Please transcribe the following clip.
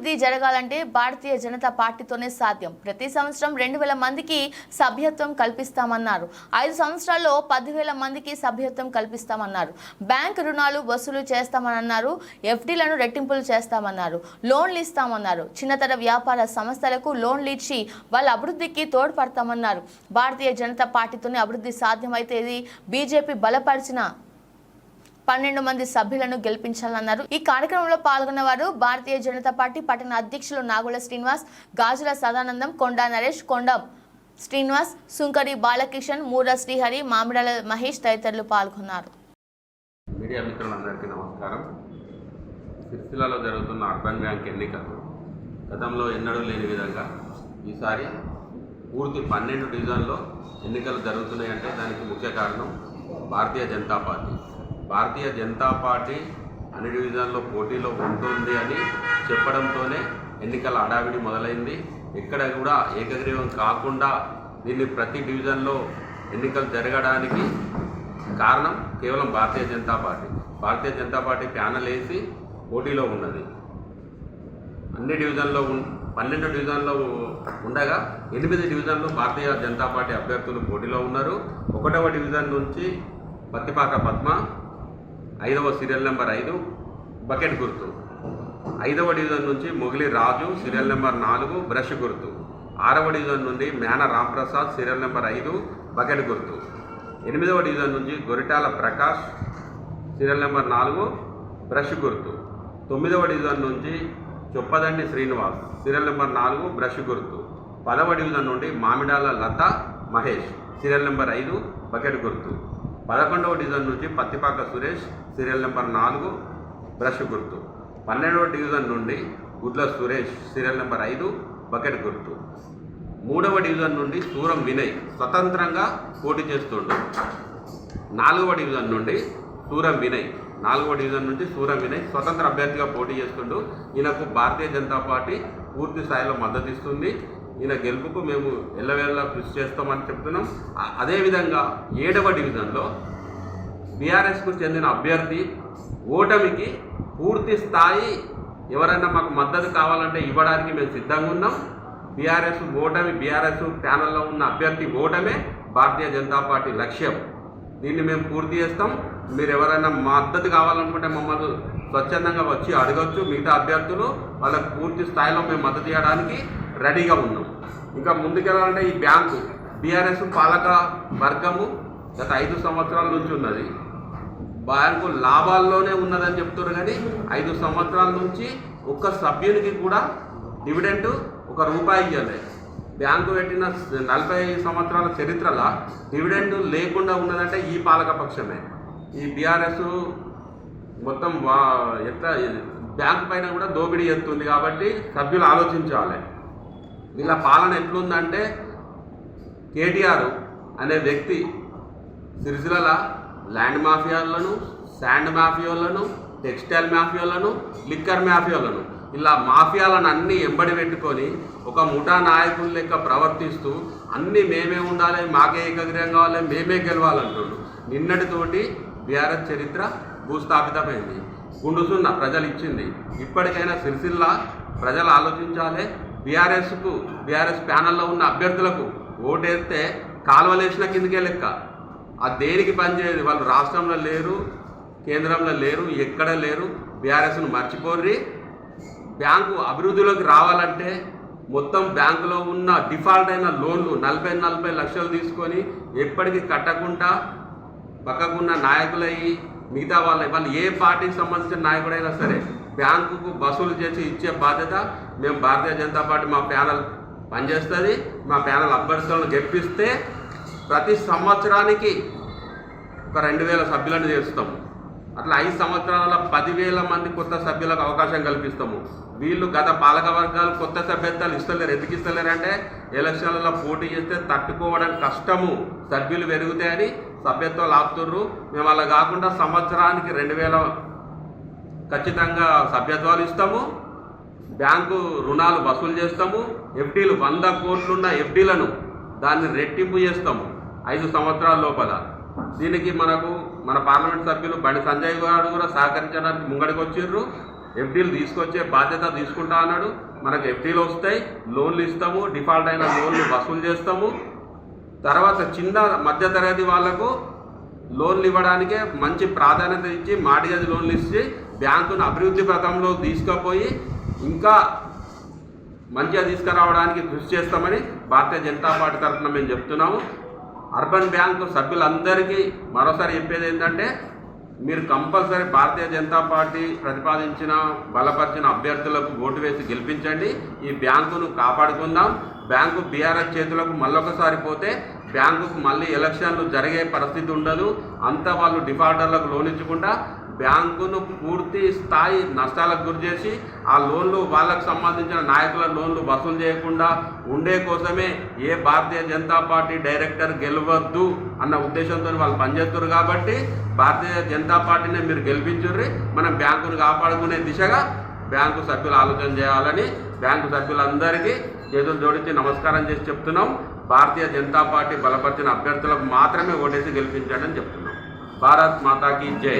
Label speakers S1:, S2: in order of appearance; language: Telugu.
S1: అభివృద్ధి జరగాలంటే భారతీయ జనతా పార్టీతోనే సాధ్యం. ప్రతి సంవత్సరం 2,000 మందికి సభ్యత్వం కల్పిస్తామన్నారు. 5 సంవత్సరాల్లో 10,000 మందికి సభ్యత్వం కల్పిస్తామన్నారు. బ్యాంక్ రుణాలు వసూలు చేస్తామన్నారు. ఎఫ్డీలను రెట్టింపులు చేస్తామన్నారు. లోన్లు ఇస్తామన్నారు. చిన్నతర వ్యాపార సంస్థలకు లోన్లు ఇచ్చి వాళ్ళ అభివృద్ధికి తోడ్పడతామన్నారు. భారతీయ జనతా పార్టీతోనే అభివృద్ధి సాధ్యమైతే ఇది బీజేపీ బలపరిచిన 12 మంది సభ్యులను గెలిపించాలన్నారు. ఈ కార్యక్రమంలో పాల్గొన్న వారు భారతీయ జనతా పార్టీ పట్టణ అధ్యక్షులు నాగుల శ్రీనివాస్, గాజుల సదానందం, కొండా నరేష్, కొండం శ్రీనివాస్, సుంకరి బాలకిషన్, మూర శ్రీహరి, మామిడాల మహేష్ తదితరులు పాల్గొన్నారు.
S2: మీడియా మిత్రులందరికీ నమస్కారం. సిరిసిల్లలో జరుగుతున్న అర్బన్ బ్యాంక్ ఎన్నికలు గతంలో ఎన్నడూ లేని విధంగా ఈసారి పూర్తి 12 డివిజన్లో ఎన్నికలు జరుగుతున్నాయంటే దానికి ముఖ్య కారణం భారతీయ జనతా పార్టీ. భారతీయ జనతా పార్టీ అన్ని డివిజన్లో పోటీలో ఉంటుంది అని చెప్పడంతోనే ఎన్నికల హడావిడి మొదలైంది. ఎక్కడ కూడా ఏకగ్రీవం కాకుండా దీన్ని ప్రతి డివిజన్లో ఎన్నికలు జరగడానికి కారణం కేవలం Bharatiya Janata party. Bharatiya Janata party panel వేసి పోటీలో ఉన్నది. అన్ని డివిజన్లో 12 డివిజన్లో ఉండగా 8 డివిజన్లు భారతీయ జనతా పార్టీ అభ్యర్థులు పోటీలో ఉన్నారు. 1వ డివిజన్ నుంచి పత్తిపాక పద్మ, 5వ సీరియల్ నెంబర్ 5 బకెట్ గుర్తు, 5వ డివిజన్ నుంచి మొగిలి రాజు సీరియల్ నెంబర్ 4 బ్రష్ గుర్తు, 6వ డివిజన్ నుండి మేన రాంప్రసాద్ సీరియల్ నెంబర్ 5 బకెట్ గుర్తు, 8వ డివిజన్ నుంచి గొరిటాల ప్రకాష్ సీరియల్ నెంబర్ 4 బ్రష్ గుర్తు, 9వ డివిజన్ నుంచి Choppadandi Srinivas serial number 4 brush గుర్తు, 10వ డివిజన్ నుండి మామిడాల లత మహేష్ సీరియల్ నెంబర్ 5 బకెట్ గుర్తు, 11వ డివిజన్ నుంచి Pattipaka Suresh serial number 4 brush గుర్తు, 12వ డివిజన్ నుండి గుడ్ల సురేష్ సీరియల్ నెంబర్ 5 బకెట్ గుర్తు, 3వ డివిజన్ నుండి సూరం వినయ్ స్వతంత్రంగా పోటీ చేస్తుండు, 4వ డివిజన్ నుండి సూరం వినయ్ స్వతంత్ర అభ్యర్థిగా పోటీ చేస్తుండు. ఈయనకు భారతీయ జనతా పార్టీ పూర్తి స్థాయిలో మద్దతు ఇస్తుంది. ఈయన గెలుపుకు మేము ఎల్లవేళలా కృషి చేస్తామని చెప్తున్నాం. అదేవిధంగా 7వ డివిజన్లో బీఆర్ఎస్కు చెందిన అభ్యర్థి ఓటమికి పూర్తి స్థాయి ఎవరైనా మాకు మద్దతు కావాలంటే ఇవ్వడానికి మేము సిద్ధంగా ఉన్నాం. బీఆర్ఎస్ ప్యానల్లో ఉన్న అభ్యర్థి ఓటమే భారతీయ జనతా పార్టీ లక్ష్యం. దీన్ని మేము పూర్తి చేస్తాం. మీరు ఎవరైనా మద్దతు కావాలనుకుంటే మమ్మల్ని స్వచ్ఛందంగా వచ్చి అడగచ్చు. మిగతా అభ్యర్థులు వాళ్ళకు పూర్తి స్థాయిలో మేము మద్దతు ఇవ్వడానికి రెడీగా ఉన్నాం. ఇంకా ముందుకెళ్ళాలంటే ఈ బ్యాంకు బీఆర్ఎస్ పాలక వర్గము గత 5 సంవత్సరాల నుంచి ఉన్నది. బ్యాంకు లాభాల్లోనే ఉన్నదని చెప్తున్నారు. కానీ 5 సంవత్సరాల నుంచి ఒక్క సభ్యునికి కూడా డివిడెంట్ ₹1 ఇవ్వలేదు. బ్యాంకు పెట్టిన 40 సంవత్సరాల చరిత్రలో డివిడెండ్ లేకుండా ఉన్నదంటే ఈ పాలక పక్షమే. ఈ బీఆర్ఎస్ మొత్తం ఎట్లా బ్యాంకు పైన కూడా దోపిడీ చేస్తుంది. కాబట్టి సభ్యులు ఆలోచించాలి. వీళ్ళ పాలన ఎట్లుందంటే కేటీఆర్ అనే వ్యక్తి సిరిసిల్ల ల్యాండ్ మాఫియాలను, శాండ్ మాఫియాలను, టెక్స్టైల్ మాఫియాలను, లిక్కర్ మాఫియాలను ఇలా మాఫియాలను అన్నీ ఎంబడి పెట్టుకొని ఒక ముఠా నాయకుల లెక్క ప్రవర్తిస్తూ అన్నీ మేమే ఉండాలి, మాకే ఏకగ్రీవం కావాలి, మేమే గెలవాలంటున్నాడు. నిన్నటితోటి బీఆర్ఎస్ చరిత్ర భూస్థాపితమైంది. గుండుసున్న ప్రజలు ఇచ్చింది. ఇప్పటికైనా సిరిసిల్ల ప్రజలు ఆలోచించాలి. బీఆర్ఎస్ ప్యానల్లో ఉన్న అభ్యర్థులకు ఓటేస్తే కాలువలేసిన కిందకే లెక్క. అది దేనికి పనిచేయదు. వాళ్ళు రాష్ట్రంలో లేరు, కేంద్రంలో లేరు, ఎక్కడ లేరు. బీఆర్ఎస్ను మర్చిపోర్రి. బ్యాంకు అభివృద్ధిలోకి రావాలంటే మొత్తం బ్యాంకులో ఉన్న డిఫాల్ట్ అయిన లోన్లు 40 లక్షలు తీసుకొని ఎప్పటికీ కట్టకుండా పక్కకున్న నాయకులయ్యి మిగతా వాళ్ళు ఏ పార్టీకి సంబంధించిన నాయకుడైనా సరే బ్యాంకుకు వసూలు చేసి ఇచ్చే బాధ్యత మేము భారతీయ జనతా పార్టీ మా ప్యానల్ పనిచేస్తుంది. మా ప్యానల్ అభ్యర్థులను గెలిపిస్తే ప్రతి సంవత్సరానికి ఒక 2,000 సభ్యులను చేస్తాము. అట్లా 5 సంవత్సరాల 10,000 మంది కొత్త సభ్యులకు అవకాశం కల్పిస్తాము. వీళ్ళు గత పాలక వర్గాలు కొత్త సభ్యత్వాలు ఇస్తలేరు. ఎందుకు ఇస్తలేరంటే ఎలక్షన్లలో పోటీ చేస్తే తట్టుకోవడం కష్టము, సభ్యులు పెరుగుతాయని సభ్యత్వాలు ఆపుతుర్రు. మేము అలా కాకుండా సంవత్సరానికి 2,000 ఖచ్చితంగా సభ్యత్వాలు ఇస్తాము. బ్యాంకు రుణాలు వసూలు చేస్తాము. ఎఫ్డీలు 100 కోట్లున్న ఎఫ్డీలను దాన్ని రెట్టింపు చేస్తాము 5 సంవత్సరాల లోపల. దీనికి మన పార్లమెంట్ సభ్యులు బండి సంజయ్ గారు కూడా సహకరించడానికి ముంగడికి వచ్చిర్రు. ఎఫ్డీలు తీసుకొచ్చే బాధ్యత తీసుకుంటా అన్నాడు. మనకు ఎఫ్డీలు వస్తాయి, లోన్లు ఇస్తాము, డిఫాల్ట్ అయిన లోన్లు వసూలు చేస్తాము. తర్వాత చిన్న మధ్యతరగతి వాళ్లకు లోన్లు ఇవ్వడానికే మంచి ప్రాధాన్యత ఇచ్చి మార్టిగేజ్ లోన్లు ఇచ్చి బ్యాంకును అభివృద్ధి పథంలో తీసుకుపోయి ఇంకా మంచిగా తీసుకురావడానికి కృషి చేస్తామని భారతీయ జనతా పార్టీ తరఫున మేము చెప్తున్నాము. అర్బన్ బ్యాంకు సభ్యులందరికీ మరోసారి చెప్పేది ఏంటంటే, మీరు కంపల్సరీ భారతీయ జనతా పార్టీ ప్రతిపాదించిన బలపరిచిన అభ్యర్థులకు ఓటు వేసి గెలిపించండి. ఈ బ్యాంకును కాపాడుకుందాం. బ్యాంకు బీఆర్ఎస్ చేతులకు మళ్ళొకసారి పోతే బ్యాంకుకు మళ్ళీ ఎలక్షన్లు జరిగే పరిస్థితి ఉండదు. అంతా వాళ్ళు డిఫాల్టర్లకు లోన్ ఇచ్చకుండా బ్యాంకును పూర్తి స్థాయి నష్టాలకు గురి చేసి ఆ లోన్లు వాళ్ళకు సంబంధించిన నాయకుల లోన్లు వసూలు చేయకుండా ఉండే కోసమే ఏ భారతీయ జనతా పార్టీ డైరెక్టర్ గెలవద్దు అన్న ఉద్దేశంతో వాళ్ళు పనిచేస్తారు. కాబట్టి భారతీయ జనతా పార్టీని మీరు గెలిపించుర్రి. మనం బ్యాంకును కాపాడుకునే దిశగా బ్యాంకు సభ్యులు ఆలోచన చేయాలని బ్యాంకు సభ్యులందరికీ చేతులు జోడించి నమస్కారం చేసి చెప్తున్నాం. భారతీయ జనతా పార్టీ బలపరిచిన అభ్యర్థులకు మాత్రమే ఓటేసి గెలిపించండి అని చెప్తున్నాం. భారత్ మాతాకి జై.